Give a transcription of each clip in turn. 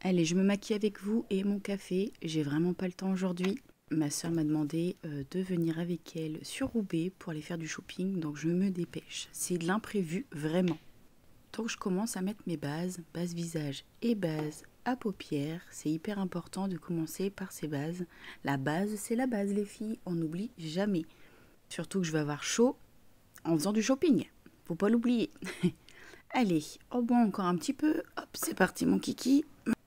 Allez, je me maquille avec vous et mon café. J'ai vraiment pas le temps aujourd'hui. Ma soeur m'a demandé de venir avec elle sur Roubaix pour aller faire du shopping, donc je me dépêche. C'est de l'imprévu, vraiment. Donc je commence à mettre mes bases, base visage et base à paupières. C'est hyper important de commencer par ces bases. La base, c'est la base les filles, on n'oublie jamais. Surtout que je vais avoir chaud en faisant du shopping. Faut pas l'oublier. Allez, on boit encore un petit peu. Hop, c'est parti mon kiki.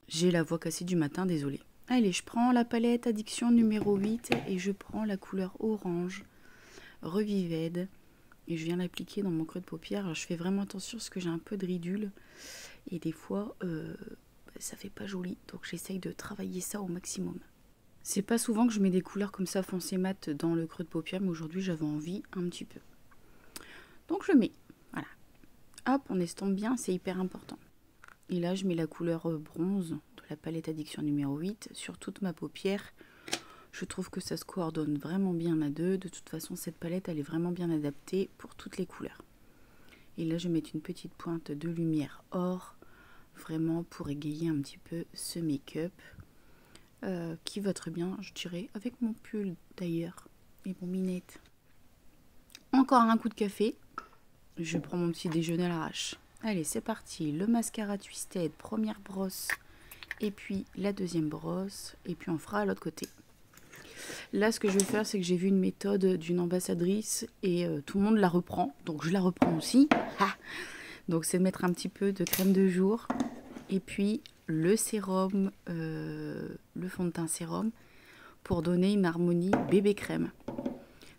J'ai la voix cassée du matin, désolée. Allez, je prends la palette Addiction numéro 8 et je prends la couleur orange, Revived. Et je viens l'appliquer dans mon creux de paupière. Alors, je fais vraiment attention parce que j'ai un peu de ridule. Et des fois, ça fait pas joli. Donc j'essaye de travailler ça au maximum. C'est pas souvent que je mets des couleurs comme ça foncées mat dans le creux de paupière, mais aujourd'hui j'avais envie un petit peu. Donc je mets, voilà. Hop, on estompe bien, c'est hyper important. Et là, je mets la couleur bronze de la palette Addiction numéro 8 sur toute ma paupière. Je trouve que ça se coordonne vraiment bien à deux. De toute façon, cette palette, elle est vraiment bien adaptée pour toutes les couleurs. Et là, je vais mettre une petite pointe de lumière or, vraiment pour égayer un petit peu ce make-up. Qui va très bien, je dirais, avec mon pull d'ailleurs, et mon minette. Encore un coup de café. Je prends mon petit déjeuner à l'arrache. Allez, c'est parti. Le mascara Twisted, première brosse. Et puis la deuxième brosse. Et puis on fera à l'autre côté. Là, ce que je vais faire, c'est que j'ai vu une méthode d'une ambassadrice. Et tout le monde la reprend. Donc je la reprends aussi. Ah, donc c'est de mettre un petit peu de crème de jour. Et puis le sérum, le fond de teint sérum. Pour donner une harmonie bébé crème.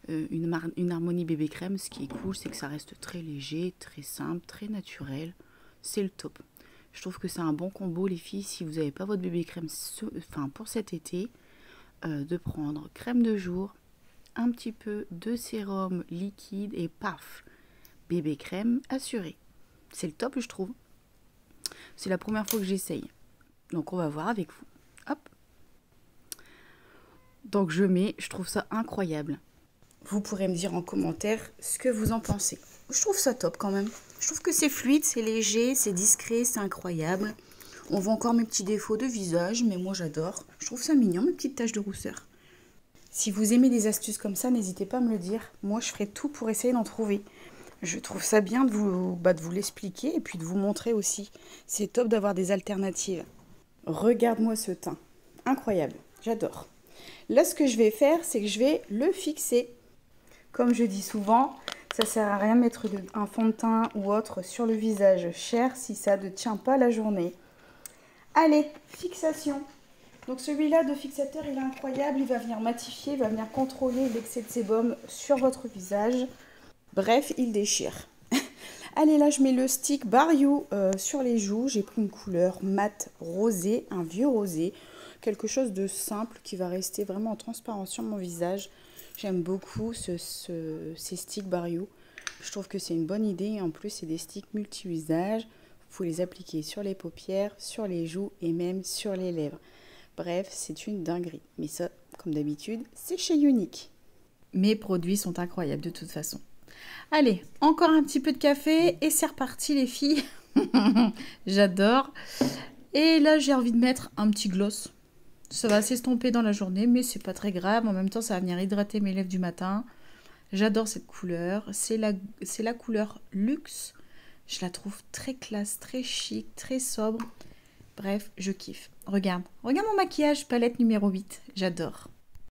Une harmonie bébé crème, ce qui est cool, c'est que ça reste très léger, très simple, très naturel. C'est le top. Je trouve que c'est un bon combo, les filles, si vous n'avez pas votre bébé crème pour cet été, de prendre crème de jour, un petit peu de sérum liquide et paf, bébé crème assuré. C'est le top, je trouve. C'est la première fois que j'essaye. Donc on va voir avec vous. Hop. Donc je trouve ça incroyable. Vous pourrez me dire en commentaire ce que vous en pensez. Je trouve ça top quand même. Je trouve que c'est fluide, c'est léger, c'est discret, c'est incroyable. On voit encore mes petits défauts de visage, mais moi j'adore. Je trouve ça mignon, mes petites taches de rousseur. Si vous aimez des astuces comme ça, n'hésitez pas à me le dire. Moi je ferai tout pour essayer d'en trouver. Je trouve ça bien de vous l'expliquer et puis de vous montrer aussi. C'est top d'avoir des alternatives. Regarde-moi ce teint. Incroyable, j'adore. Là ce que je vais faire, c'est que je vais le fixer. Comme je dis souvent, ça sert à rien de mettre un fond de teint ou autre sur le visage cher si ça ne tient pas la journée. Allez, fixation. Donc celui-là de fixateur, il est incroyable. Il va venir matifier, il va venir contrôler l'excès de sébum sur votre visage. Bref, il déchire. Allez, là, je mets le stick Barrio sur les joues. J'ai pris une couleur mat rosé, un vieux rosé. Quelque chose de simple qui va rester vraiment transparent sur mon visage. J'aime beaucoup ces sticks Barrio. Je trouve que c'est une bonne idée. En plus, c'est des sticks multi-usages. Vous pouvez les appliquer sur les paupières, sur les joues et même sur les lèvres. Bref, c'est une dinguerie. Mais ça, comme d'habitude, c'est chez Younique. Mes produits sont incroyables de toute façon. Allez, encore un petit peu de café et c'est reparti les filles. J'adore. Et là, j'ai envie de mettre un petit gloss. Ça va s'estomper dans la journée, mais c'est pas très grave. En même temps, ça va venir hydrater mes lèvres du matin. J'adore cette couleur. C'est la couleur luxe. Je la trouve très classe, très chic, très sobre. Bref, je kiffe. Regarde mon maquillage, palette numéro 8. J'adore.